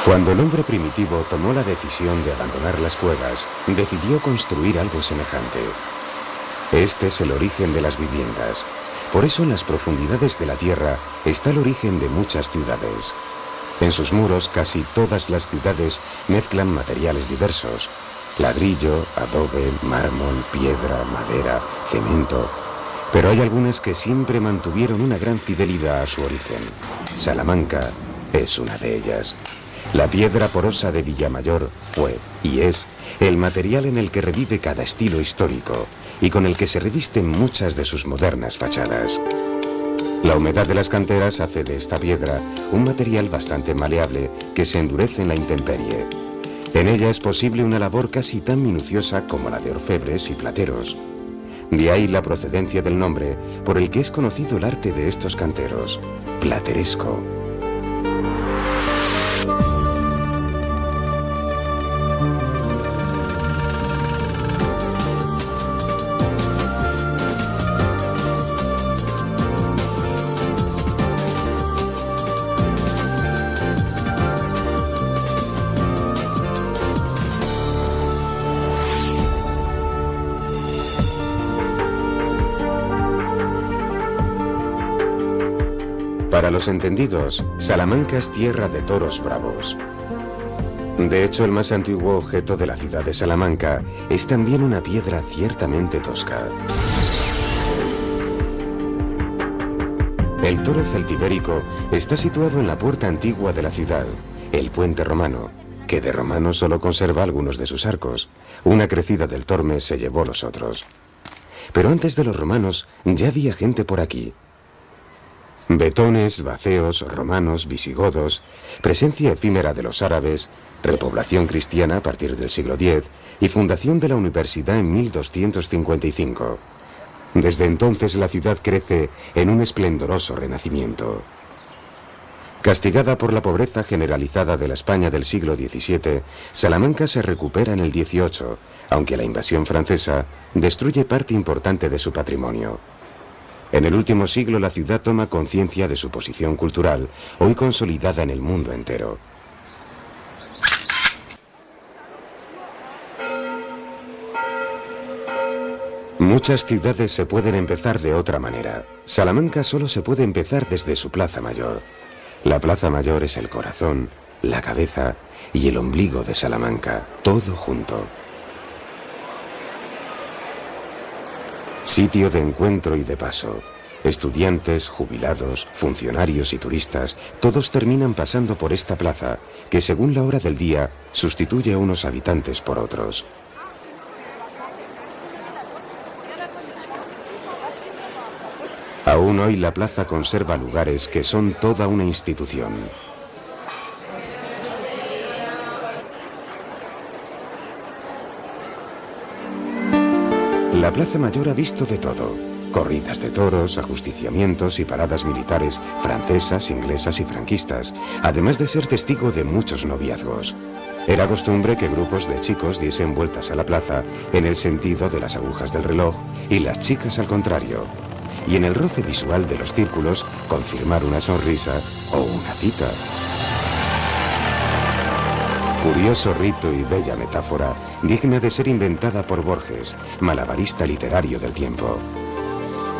Cuando el hombre primitivo tomó la decisión de abandonar las cuevas, decidió construir algo semejante. Este es el origen de las viviendas. Por eso en las profundidades de la tierra está el origen de muchas ciudades. En sus muros casi todas las ciudades mezclan materiales diversos: ladrillo, adobe, mármol, piedra, madera, cemento. Pero hay algunas que siempre mantuvieron una gran fidelidad a su origen. Salamanca es una de ellas. La piedra porosa de Villamayor fue, y es, el material en el que revive cada estilo histórico y con el que se revisten muchas de sus modernas fachadas. La humedad de las canteras hace de esta piedra un material bastante maleable que se endurece en la intemperie. En ella es posible una labor casi tan minuciosa como la de orfebres y plateros. De ahí la procedencia del nombre por el que es conocido el arte de estos canteros: plateresco. Para los entendidos, Salamanca es tierra de toros bravos. De hecho, el más antiguo objeto de la ciudad de Salamanca es también una piedra ciertamente tosca. El toro celtibérico está situado en la puerta antigua de la ciudad, el puente romano, que de romano solo conserva algunos de sus arcos. Una crecida del Tormes se llevó los otros. Pero antes de los romanos ya había gente por aquí. Betones, vaceos, romanos, visigodos, presencia efímera de los árabes, repoblación cristiana a partir del siglo X y fundación de la universidad en 1255. Desde entonces la ciudad crece en un esplendoroso renacimiento. Castigada por la pobreza generalizada de la España del siglo XVII, Salamanca se recupera en el XVIII, aunque la invasión francesa destruye parte importante de su patrimonio. En el último siglo la ciudad toma conciencia de su posición cultural, hoy consolidada en el mundo entero. Muchas ciudades se pueden empezar de otra manera. Salamanca solo se puede empezar desde su Plaza Mayor. La Plaza Mayor es el corazón, la cabeza y el ombligo de Salamanca, todo junto. Sitio de encuentro y de paso. Estudiantes, jubilados, funcionarios y turistas, todos terminan pasando por esta plaza, que según la hora del día, sustituye a unos habitantes por otros. Aún hoy la plaza conserva lugares que son toda una institución. La Plaza Mayor ha visto de todo: corridas de toros, ajusticiamientos y paradas militares francesas, inglesas y franquistas, además de ser testigo de muchos noviazgos. Era costumbre que grupos de chicos diesen vueltas a la plaza en el sentido de las agujas del reloj y las chicas al contrario, y en el roce visual de los círculos confirmar una sonrisa o una cita. Curioso rito y bella metáfora, digna de ser inventada por Borges, malabarista literario del tiempo.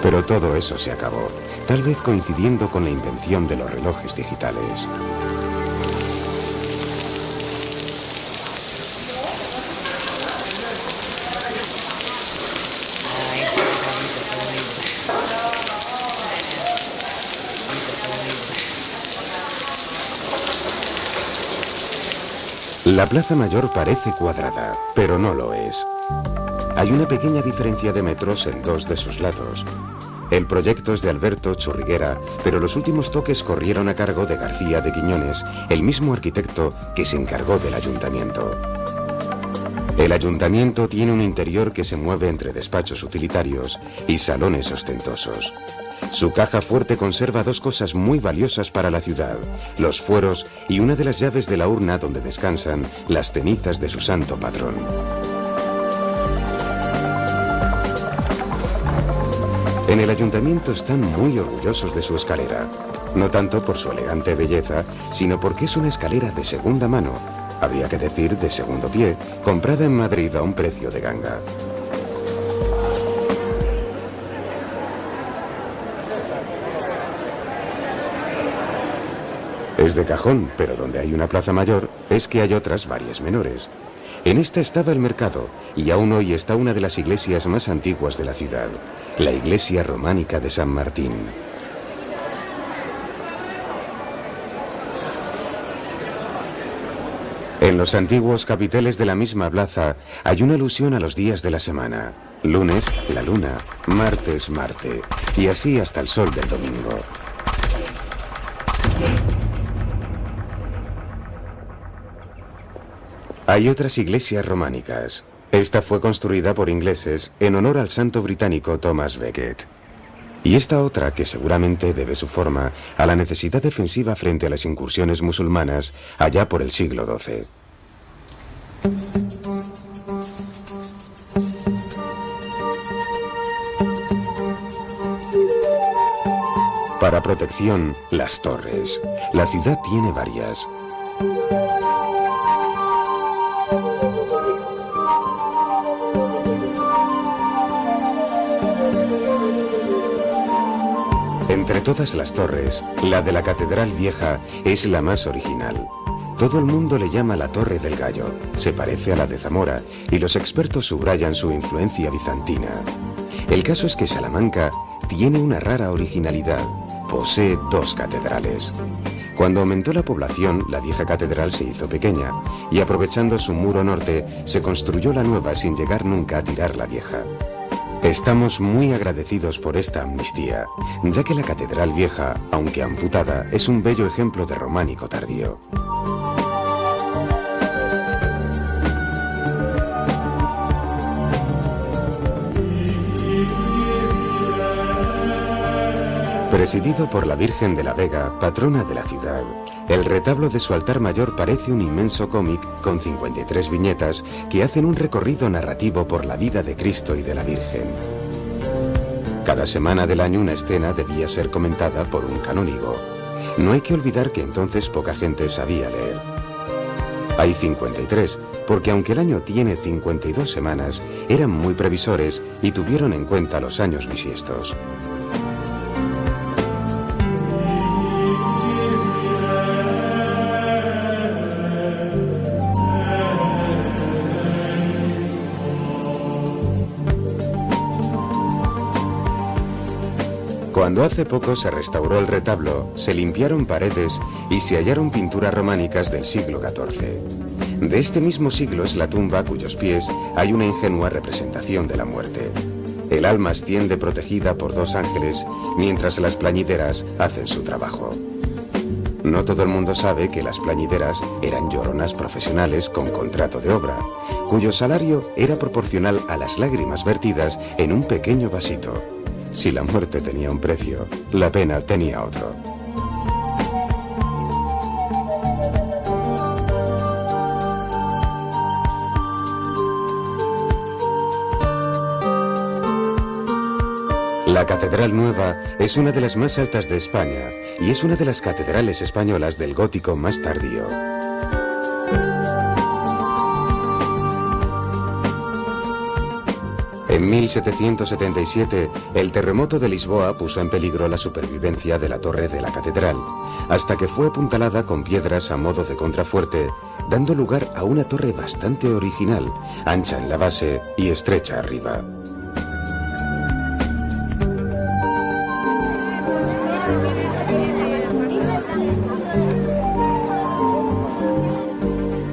Pero todo eso se acabó, tal vez coincidiendo con la invención de los relojes digitales. La Plaza Mayor parece cuadrada, pero no lo es. Hay una pequeña diferencia de metros en dos de sus lados. El proyecto es de Alberto Churriguera, pero los últimos toques corrieron a cargo de García de Quiñones, el mismo arquitecto que se encargó del ayuntamiento. El ayuntamiento tiene un interior que se mueve entre despachos utilitarios y salones ostentosos. Su caja fuerte conserva dos cosas muy valiosas para la ciudad: los fueros y una de las llaves de la urna donde descansan las cenizas de su santo patrón. En el ayuntamiento están muy orgullosos de su escalera. No tanto por su elegante belleza, sino porque es una escalera de segunda mano, habría que decir de segundo pie, comprada en Madrid a un precio de ganga. Es de cajón, pero donde hay una plaza mayor es que hay otras varias menores. En esta estaba el mercado, y aún hoy está una de las iglesias más antiguas de la ciudad, la iglesia románica de San Martín. En los antiguos capiteles de la misma plaza hay una alusión a los días de la semana. Lunes, la luna, martes, Marte, y así hasta el sol del domingo. Hay otras iglesias románicas. Esta fue construida por ingleses en honor al santo británico Thomas Becket. Y esta otra, que seguramente debe su forma a la necesidad defensiva frente a las incursiones musulmanas allá por el siglo XII. Para protección, las torres. La ciudad tiene varias. Entre todas las torres, la de la Catedral Vieja es la más original. Todo el mundo le llama la Torre del Gallo, se parece a la de Zamora y los expertos subrayan su influencia bizantina. El caso es que Salamanca tiene una rara originalidad, posee 2 catedrales. Cuando aumentó la población, la vieja catedral se hizo pequeña y aprovechando su muro norte, se construyó la nueva sin llegar nunca a tirar la vieja. Estamos muy agradecidos por esta amnistía, ya que la Catedral Vieja, aunque amputada, es un bello ejemplo de románico tardío. Presidido por la Virgen de la Vega, patrona de la ciudad, el retablo de su altar mayor parece un inmenso cómic con 53 viñetas que hacen un recorrido narrativo por la vida de Cristo y de la Virgen. Cada semana del año una escena debía ser comentada por un canónigo. No hay que olvidar que entonces poca gente sabía leer. Hay 53, porque aunque el año tiene 52 semanas, eran muy previsores y tuvieron en cuenta los años bisiestos. Cuando hace poco se restauró el retablo, se limpiaron paredes y se hallaron pinturas románicas del siglo XIV. De este mismo siglo es la tumba a cuyos pies hay una ingenua representación de la muerte. El alma asciende protegida por 2 ángeles, mientras las plañideras hacen su trabajo. No todo el mundo sabe que las plañideras eran lloronas profesionales con contrato de obra, cuyo salario era proporcional a las lágrimas vertidas en un pequeño vasito. Si la muerte tenía un precio, la pena tenía otro. La Catedral Nueva es una de las más altas de España y es una de las catedrales españolas del gótico más tardío. En 1777, el terremoto de Lisboa puso en peligro la supervivencia de la torre de la catedral, hasta que fue apuntalada con piedras a modo de contrafuerte, dando lugar a una torre bastante original, ancha en la base y estrecha arriba.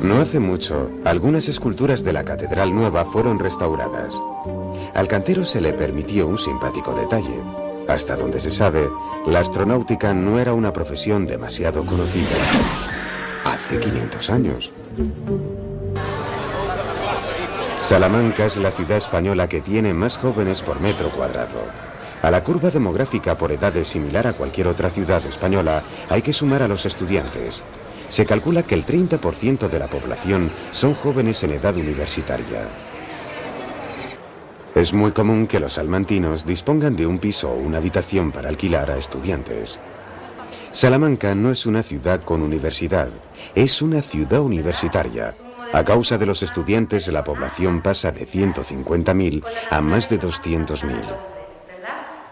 No hace mucho, algunas esculturas de la Catedral Nueva fueron restauradas. Al cantero se le permitió un simpático detalle. Hasta donde se sabe, la astronáutica no era una profesión demasiado conocida hace 500 años. Salamanca es la ciudad española que tiene más jóvenes por metro cuadrado. A la curva demográfica por edades similar a cualquier otra ciudad española hay que sumar a los estudiantes. Se calcula que el 30% de la población son jóvenes en edad universitaria. Es muy común que los salmantinos dispongan de un piso o una habitación para alquilar a estudiantes. Salamanca no es una ciudad con universidad, es una ciudad universitaria. A causa de los estudiantes, la población pasa de 150.000 a más de 200.000.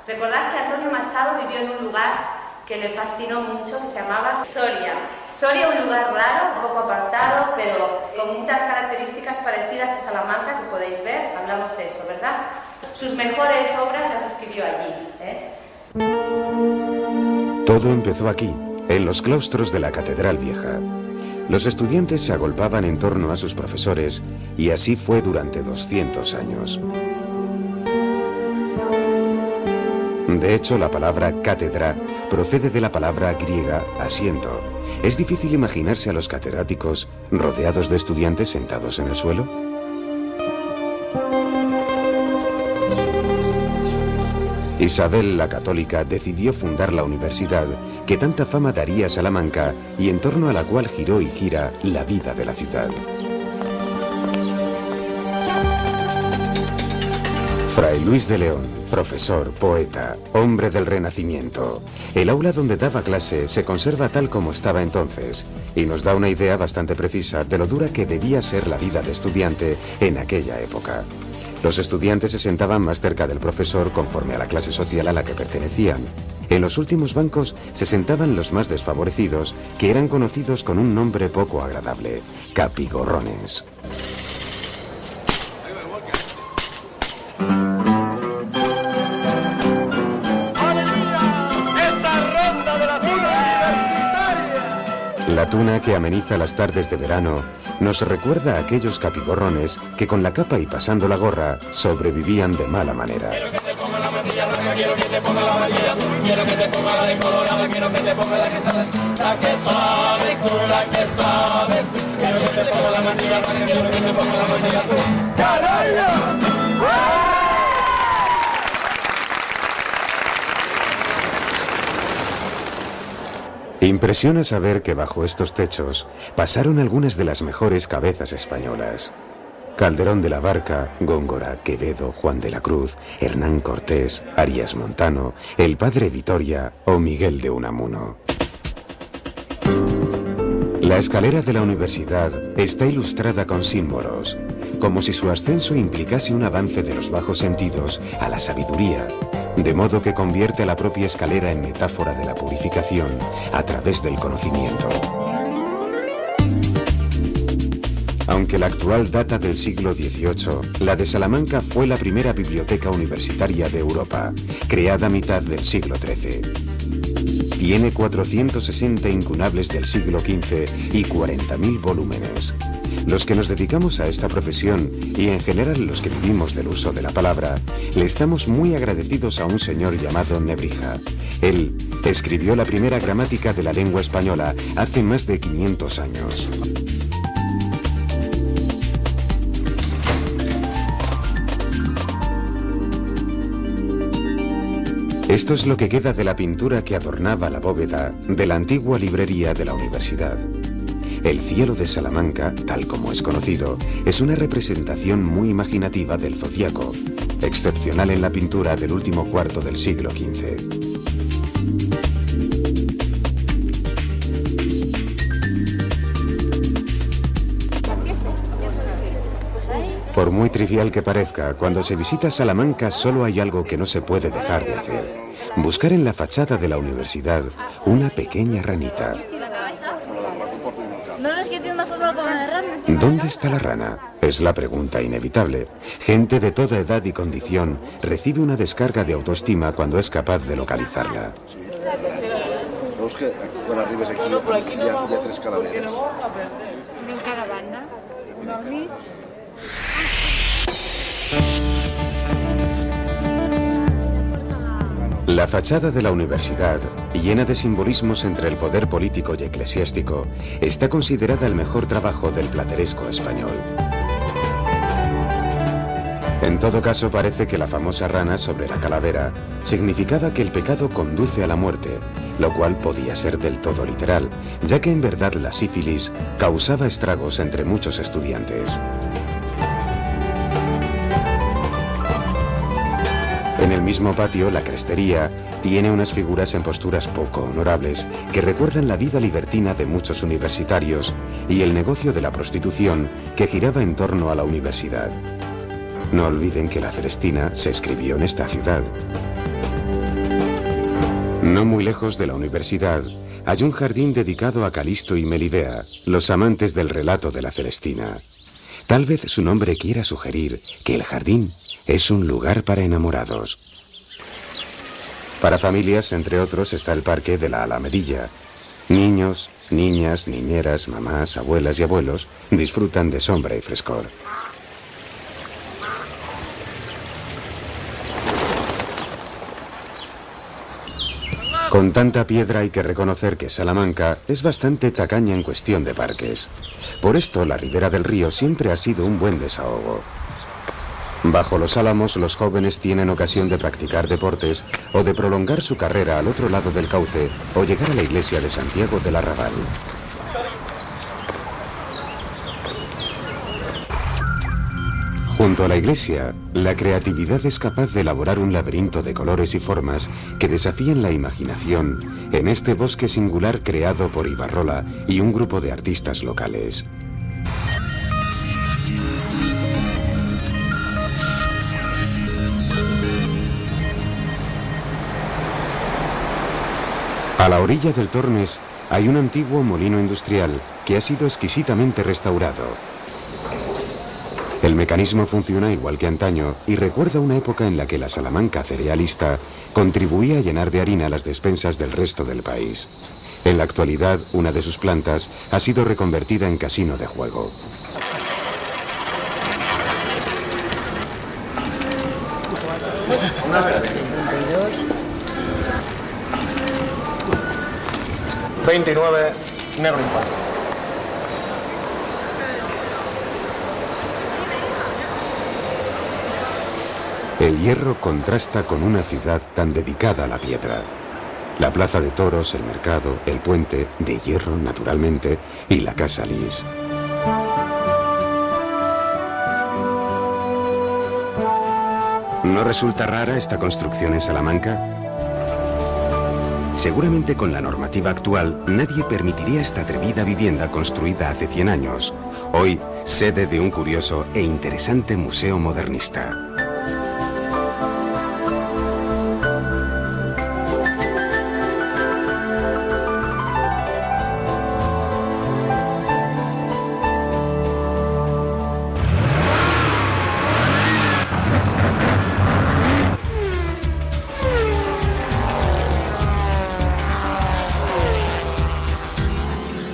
Recordad que Antonio Machado vivió en un lugar que le fascinó mucho, que se llamaba Soria. Soria, un lugar raro, un poco apartado, pero con muchas características parecidas a Salamanca, que podéis ver, hablamos de eso, ¿verdad? Sus mejores obras las escribió allí, Todo empezó aquí, en los claustros de la Catedral Vieja. Los estudiantes se agolpaban en torno a sus profesores y así fue durante 200 años. De hecho, la palabra cátedra procede de la palabra griega asiento. ¿Es difícil imaginarse a los catedráticos rodeados de estudiantes sentados en el suelo? Isabel la Católica decidió fundar la universidad que tanta fama daría a Salamanca y en torno a la cual giró y gira la vida de la ciudad. Fray Luis de León, profesor, poeta, hombre del Renacimiento. El aula donde daba clase se conserva tal como estaba entonces y nos da una idea bastante precisa de lo dura que debía ser la vida de estudiante en aquella época. Los estudiantes se sentaban más cerca del profesor conforme a la clase social a la que pertenecían. En los últimos bancos se sentaban los más desfavorecidos, que eran conocidos con un nombre poco agradable, capigorrones. La tuna que ameniza las tardes de verano nos recuerda a aquellos capigorrones que con la capa y pasando la gorra sobrevivían de mala manera. Impresiona saber que bajo estos techos pasaron algunas de las mejores cabezas españolas. Calderón de la Barca, Góngora, Quevedo, Juan de la Cruz, Hernán Cortés, Arias Montano, el padre Vitoria o Miguel de Unamuno. La escalera de la universidad está ilustrada con símbolos, como si su ascenso implicase un avance de los bajos sentidos a la sabiduría, de modo que convierte a la propia escalera en metáfora de la purificación a través del conocimiento. Aunque la actual data del siglo XVIII, la de Salamanca fue la primera biblioteca universitaria de Europa, creada a mitad del siglo XIII. Tiene 460 incunables del siglo XV y 40.000 volúmenes. Los que nos dedicamos a esta profesión, y en general los que vivimos del uso de la palabra, le estamos muy agradecidos a un señor llamado Nebrija. Él escribió la primera gramática de la lengua española hace más de 500 años. Esto es lo que queda de la pintura que adornaba la bóveda de la antigua librería de la universidad. El cielo de Salamanca, tal como es conocido, es una representación muy imaginativa del zodíaco, excepcional en la pintura del último cuarto del siglo XV. Por muy trivial que parezca, cuando se visita Salamanca solo hay algo que no se puede dejar de hacer: buscar en la fachada de la universidad una pequeña ranita. ¿No ves que tiene una forma como de rana? ¿Dónde está la rana? Es la pregunta inevitable. Gente de toda edad y condición recibe una descarga de autoestima cuando es capaz de localizarla. Veus que quan arribes aquí hi ha tres calaveres. En cada banda, una al mig. La fachada de la universidad, llena de simbolismos entre el poder político y eclesiástico, está considerada el mejor trabajo del plateresco español. En todo caso, parece que la famosa rana sobre la calavera significaba que el pecado conduce a la muerte, lo cual podía ser del todo literal, ya que en verdad la sífilis causaba estragos entre muchos estudiantes. En el mismo patio, la crestería tiene unas figuras en posturas poco honorables que recuerdan la vida libertina de muchos universitarios y el negocio de la prostitución que giraba en torno a la universidad. No olviden que la Celestina se escribió en esta ciudad. No muy lejos de la universidad hay un jardín dedicado a Calisto y Melibea, los amantes del relato de la Celestina. Tal vez su nombre quiera sugerir que el jardín es un lugar para enamorados. Para familias, entre otros, está el parque de la Alamedilla. Niños, niñas, niñeras, mamás, abuelas y abuelos disfrutan de sombra y frescor. Con tanta piedra hay que reconocer que Salamanca es bastante tacaña en cuestión de parques. Por esto, la ribera del río siempre ha sido un buen desahogo. Bajo los álamos, los jóvenes tienen ocasión de practicar deportes o de prolongar su carrera al otro lado del cauce o llegar a la iglesia de Santiago del Arrabal. Junto a la iglesia, la creatividad es capaz de elaborar un laberinto de colores y formas que desafían la imaginación en este bosque singular creado por Ibarrola y un grupo de artistas locales. A la orilla del Tormes hay un antiguo molino industrial que ha sido exquisitamente restaurado. El mecanismo funciona igual que antaño y recuerda una época en la que la Salamanca cerealista contribuía a llenar de harina las despensas del resto del país. En la actualidad, una de sus plantas ha sido reconvertida en casino de juego. Una verde. 29, negro impar. El hierro contrasta con una ciudad tan dedicada a la piedra. La plaza de toros, el mercado, el puente, de hierro naturalmente, y la casa Lis. ¿No resulta rara esta construcción en Salamanca? Seguramente con la normativa actual nadie permitiría esta atrevida vivienda construida hace 100 años. Hoy, sede de un curioso e interesante museo modernista.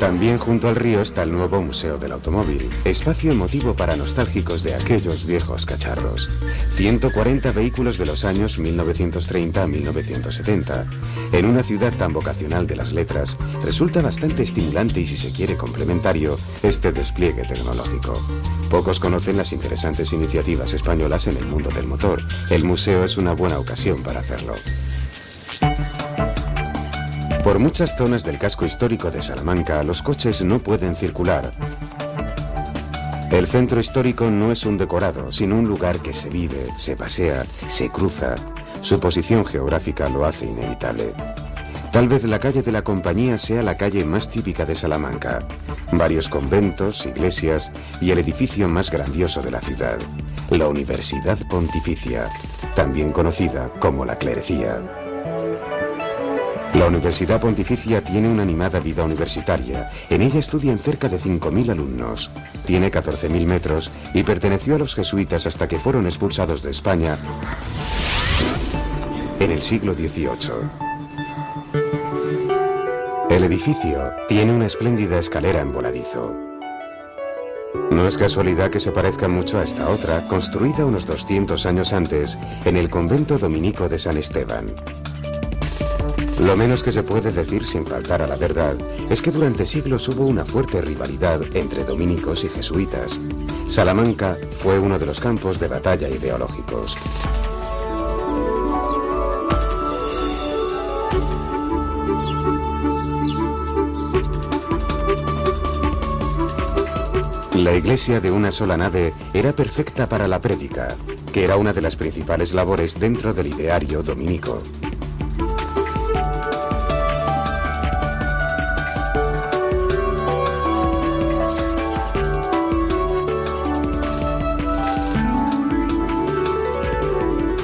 También junto al río está el nuevo Museo del Automóvil, espacio emotivo para nostálgicos de aquellos viejos cacharros. 140 vehículos de los años 1930 a 1970. En una ciudad tan vocacional de las letras, resulta bastante estimulante y, si se quiere, complementario este despliegue tecnológico. Pocos conocen las interesantes iniciativas españolas en el mundo del motor. El museo es una buena ocasión para hacerlo. Por muchas zonas del casco histórico de Salamanca, los coches no pueden circular. El centro histórico no es un decorado, sino un lugar que se vive, se pasea, se cruza. Su posición geográfica lo hace inevitable. Tal vez la calle de la Compañía sea la calle más típica de Salamanca. Varios conventos, iglesias y el edificio más grandioso de la ciudad, la Universidad Pontificia, también conocida como la Clerecía. La Universidad Pontificia tiene una animada vida universitaria. En ella estudian cerca de 5.000 alumnos. Tiene 14.000 metros y perteneció a los jesuitas hasta que fueron expulsados de España en el siglo XVIII. El edificio tiene una espléndida escalera en voladizo. No es casualidad que se parezca mucho a esta otra, construida unos 200 años antes en el convento dominico de San Esteban. Lo menos que se puede decir sin faltar a la verdad es que durante siglos hubo una fuerte rivalidad entre dominicos y jesuitas. Salamanca fue uno de los campos de batalla ideológicos. La iglesia de una sola nave era perfecta para la prédica, que era una de las principales labores dentro del ideario dominico.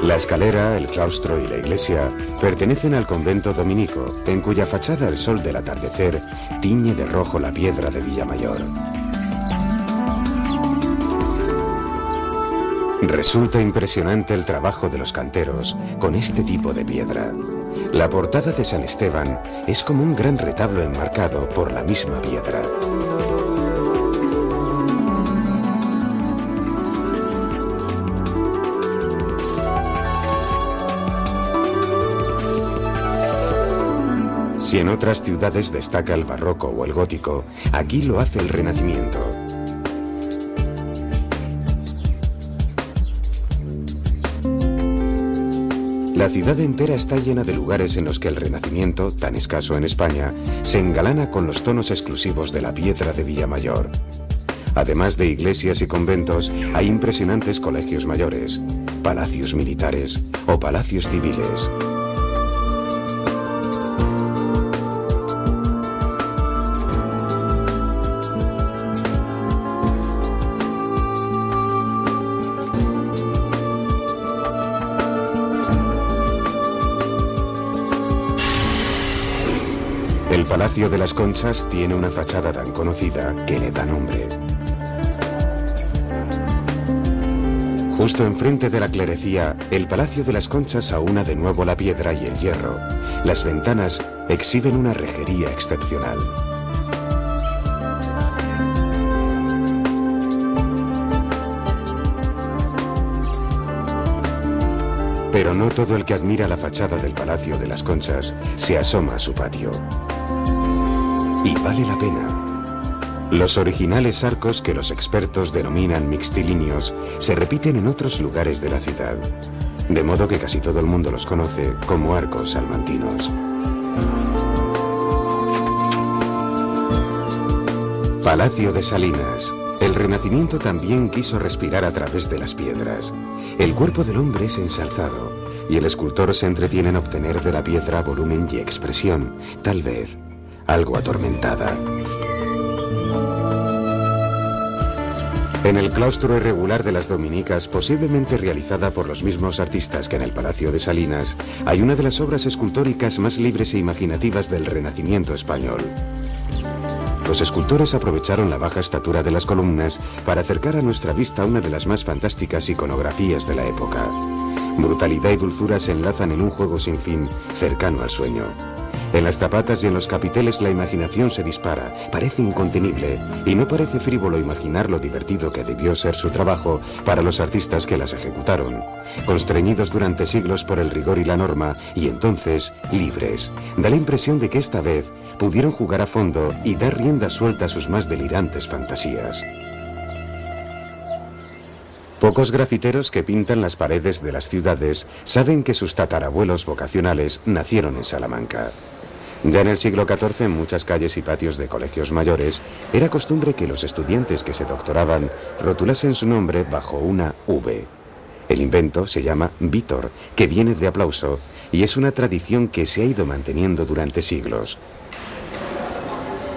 La escalera, el claustro y la iglesia pertenecen al convento dominico, en cuya fachada el sol del atardecer tiñe de rojo la piedra de Villamayor. Resulta impresionante el trabajo de los canteros con este tipo de piedra. La portada de San Esteban es como un gran retablo enmarcado por la misma piedra. Si en otras ciudades destaca el barroco o el gótico, aquí lo hace el Renacimiento. La ciudad entera está llena de lugares en los que el Renacimiento, tan escaso en España, se engalana con los tonos exclusivos de la piedra de Villamayor. Además de iglesias y conventos, hay impresionantes colegios mayores, palacios militares o palacios civiles. El Palacio de las Conchas tiene una fachada tan conocida que le da nombre. Justo enfrente de la clerecía, el Palacio de las Conchas aúna de nuevo la piedra y el hierro. Las ventanas exhiben una rejería excepcional. Pero no todo el que admira la fachada del Palacio de las Conchas se asoma a su patio. Y vale la pena. Los originales arcos que los expertos denominan mixtilíneos se repiten en otros lugares de la ciudad, de modo que casi todo el mundo los conoce como arcos salmantinos. Palacio de Salinas. El Renacimiento también quiso respirar a través de las piedras. El cuerpo del hombre es ensalzado y el escultor se entretiene en obtener de la piedra volumen y expresión, tal vez algo atormentada. En el claustro irregular de las Dominicas, posiblemente realizada por los mismos artistas que en el Palacio de Salinas, hay una de las obras escultóricas más libres e imaginativas del Renacimiento español. Los escultores aprovecharon la baja estatura de las columnas para acercar a nuestra vista una de las más fantásticas iconografías de la época. Brutalidad y dulzura se enlazan en un juego sin fin, cercano al sueño. En las zapatas y en los capiteles la imaginación se dispara, parece incontenible, y no parece frívolo imaginar lo divertido que debió ser su trabajo para los artistas que las ejecutaron, constreñidos durante siglos por el rigor y la norma, y entonces libres. Da la impresión de que esta vez pudieron jugar a fondo y dar rienda suelta a sus más delirantes fantasías. Pocos grafiteros que pintan las paredes de las ciudades saben que sus tatarabuelos vocacionales nacieron en Salamanca. Ya en el siglo XIV, en muchas calles y patios de colegios mayores, era costumbre que los estudiantes que se doctoraban rotulasen su nombre bajo una V. El invento se llama Vítor, que viene de aplauso, y es una tradición que se ha ido manteniendo durante siglos.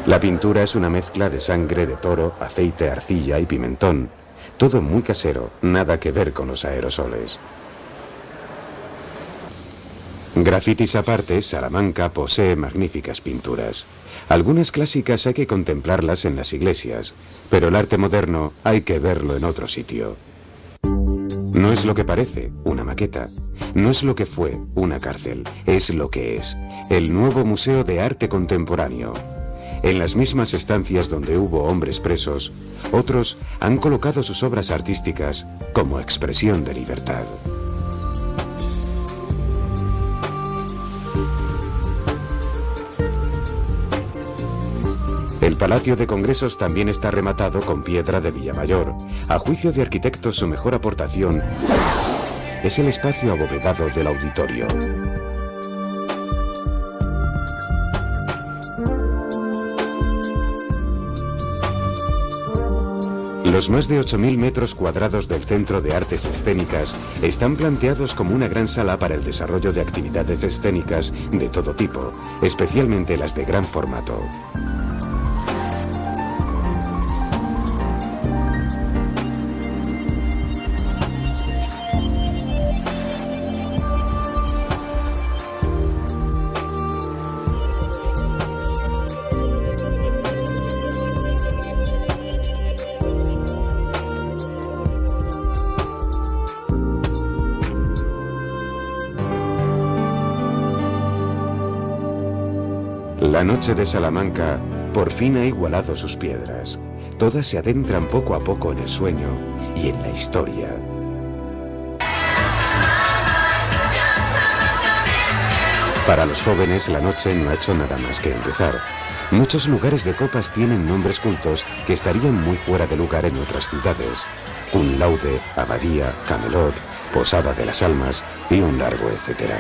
La pintura es una mezcla de sangre de toro, aceite, arcilla y pimentón. Todo muy casero, nada que ver con los aerosoles. Grafitis aparte, Salamanca posee magníficas pinturas. Algunas clásicas hay que contemplarlas en las iglesias, pero el arte moderno hay que verlo en otro sitio. No es lo que parece, una maqueta. No es lo que fue, una cárcel. Es lo que es, el nuevo Museo de Arte Contemporáneo. En las mismas estancias donde hubo hombres presos, otros han colocado sus obras artísticas como expresión de libertad. El Palacio de Congresos también está rematado con piedra de Villamayor. A juicio de arquitectos, su mejor aportación es el espacio abovedado del auditorio. Los más de 8.000 metros cuadrados del Centro de Artes Escénicas están planteados como una gran sala para el desarrollo de actividades escénicas de todo tipo, especialmente las de gran formato. La noche de Salamanca por fin ha igualado sus piedras. Todas se adentran poco a poco en el sueño y en la historia. Para los jóvenes, la noche no ha hecho nada más que empezar. Muchos lugares de copas tienen nombres cultos que estarían muy fuera de lugar en otras ciudades. Cum Laude, Abadía, Camelot, Posada de las Almas y un largo etcétera.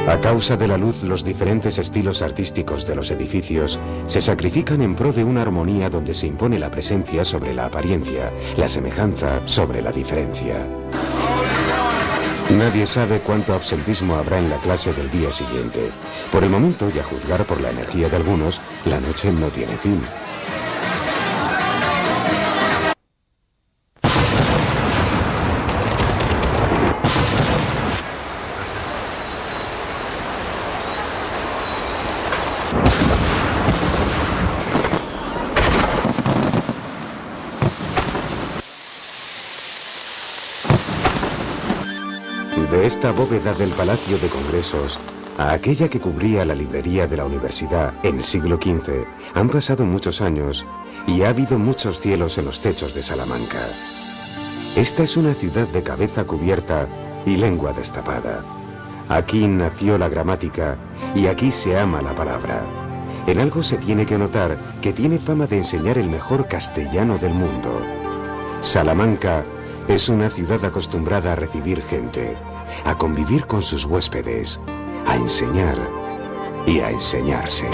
A causa de la luz, los diferentes estilos artísticos de los edificios se sacrifican en pro de una armonía donde se impone la presencia sobre la apariencia, la semejanza sobre la diferencia. Nadie sabe cuánto absentismo habrá en la clase del día siguiente. Por el momento, y a juzgar por la energía de algunos, la noche no tiene fin. De esta bóveda del Palacio de Congresos a aquella que cubría la librería de la universidad en el siglo XV, han pasado muchos años y ha habido muchos cielos en los techos de Salamanca. Esta es una ciudad de cabeza cubierta y lengua destapada. Aquí nació la gramática y aquí se ama la palabra. En algo se tiene que notar que tiene fama de enseñar el mejor castellano del mundo. Salamanca es una ciudad acostumbrada a recibir gente, a convivir con sus huéspedes, a enseñar y a enseñarse.